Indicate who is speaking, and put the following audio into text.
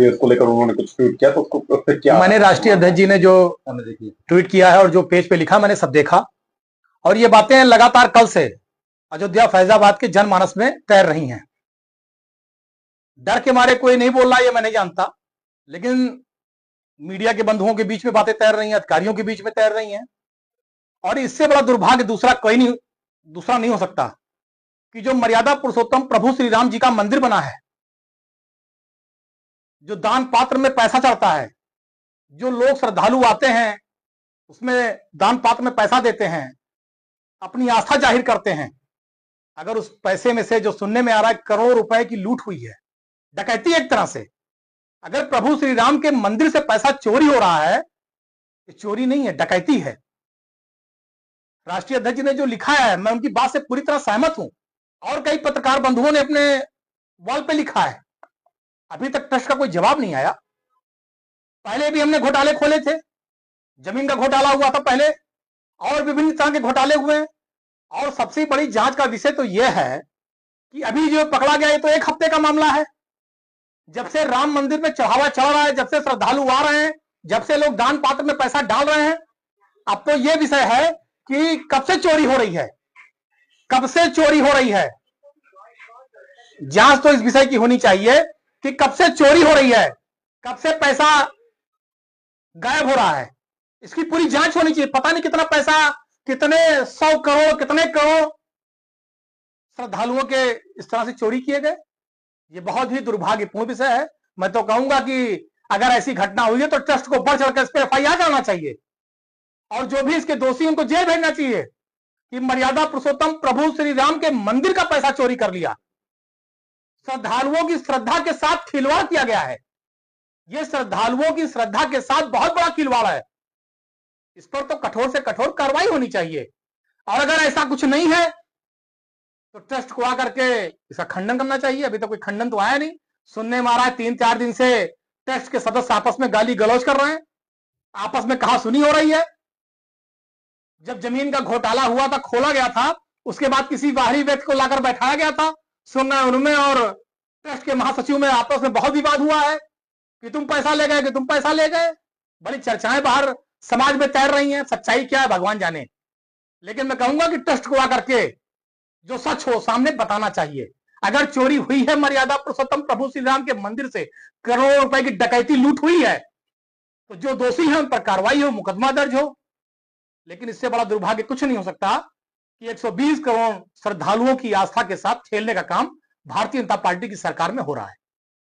Speaker 1: Face को लेकर उन्होंने कुछ ट्वीट किया, तो उसको उस पे क्या?
Speaker 2: मैंने राष्ट्रीय अध्यक्ष जी ने जो ट्वीट किया है और जो पेज पे लिखा मैंने सब देखा, और ये बातें लगातार कल से अयोध्या फैजाबाद के जनमानस में तैर रही हैं। डर के मारे कोई नहीं बोल रहा, ये मैं नहीं जानता, लेकिन मीडिया के बंधुओं के बीच में बातें तैर रही हैं, अधिकारियों के बीच में तैर रही हैं। और इससे बड़ा दुर्भाग्य दूसरा नहीं हो सकता कि जो मर्यादा पुरुषोत्तम प्रभु श्री राम जी का मंदिर बना है, जो दान पात्र में पैसा चढ़ता है, जो लोग श्रद्धालु आते हैं उसमें दान पात्र में पैसा देते हैं, अपनी आस्था जाहिर करते हैं, अगर उस पैसे में से जो सुनने में आ रहा है करोड़ों रुपए की लूट हुई है, डकैती एक तरह से, अगर प्रभु श्री राम के मंदिर से पैसा चोरी हो रहा है, ये चोरी नहीं है, डकैती है। राष्ट्रीय अध्यक्ष ने जो लिखा है मैं उनकी बात से पूरी तरह सहमत हूं, और कई पत्रकार बंधुओं ने अपने वॉल पे लिखा है। अभी तक ट्रस्ट का कोई जवाब नहीं आया। पहले भी हमने घोटाले खोले थे, जमीन का घोटाला हुआ था पहले, और विभिन्न तरह के घोटाले हुए हैं। और सबसे बड़ी जांच का विषय तो यह है कि अभी जो पकड़ा गया, ये तो 1 हफ्ते का मामला है। जब से राम मंदिर में चढ़ावा चढ़ रहा है, जब से श्रद्धालु आ रहे हैं, जब से लोग दान पात्र में पैसा डाल रहे हैं, अब तो यह विषय है कि कब से चोरी हो रही है, कब से चोरी हो रही है। जांच तो इस विषय की होनी चाहिए कि कब से चोरी हो रही है, कब से पैसा गायब हो रहा है, इसकी पूरी जांच होनी चाहिए। पता नहीं कितना पैसा, कितने 100 करोड़, कितने करोड़ श्रद्धालुओं के इस तरह से चोरी किए गए। ये बहुत ही दुर्भाग्यपूर्ण विषय है। मैं तो कहूंगा कि अगर ऐसी घटना हुई है तो ट्रस्ट को बढ़ चढ़कर इस पर FIR करना चाहिए, और जो भी इसके दोषी उनको जेल भेजना चाहिए कि मर्यादा पुरुषोत्तम प्रभु श्री राम के मंदिर का पैसा चोरी कर लिया। श्रद्धालुओं की श्रद्धा के साथ खिलवाड़ किया गया है। यह श्रद्धालुओं की श्रद्धा के साथ बहुत बड़ा खिलवाड़ है। इस पर तो कठोर से कठोर कार्रवाई होनी चाहिए, और अगर ऐसा कुछ नहीं है तो ट्रस्ट को आकर के इसका खंडन करना चाहिए। अभी तक कोई खंडन तो आया नहीं। सुनने में आ रहा है 3-4 दिन से ट्रस्ट के सदस्य आपस में गाली गलौज कर रहे हैं, आपस में कहा सुनी हो रही है। जब जमीन का घोटाला हुआ था, खोला गया था, उसके बाद किसी बाहरी व्यक्ति को लाकर बैठाया गया था, सुन रहे उनमें और ट्रस्ट के महासचिव में आपस में बहुत विवाद हुआ है कि तुम पैसा ले गए, कि तुम पैसा ले गए। बड़ी चर्चाएं बाहर समाज में तैर रही हैं। सच्चाई क्या है भगवान जाने, लेकिन मैं कहूंगा कि ट्रस्ट को आकर के जो सच हो सामने बताना चाहिए। अगर चोरी हुई है मर्यादा पुरुषोत्तम प्रभु श्री राम के मंदिर से करोड़ों रुपए की डकैती लूट हुई है, तो जो दोषी हैं उन पर कार्रवाई हो, मुकदमा दर्ज हो। लेकिन इससे बड़ा दुर्भाग्य कुछ नहीं हो सकता कि 120 करोड़ श्रद्धालुओं की आस्था के साथ खेलने का काम भारतीय जनता पार्टी की सरकार में हो रहा है।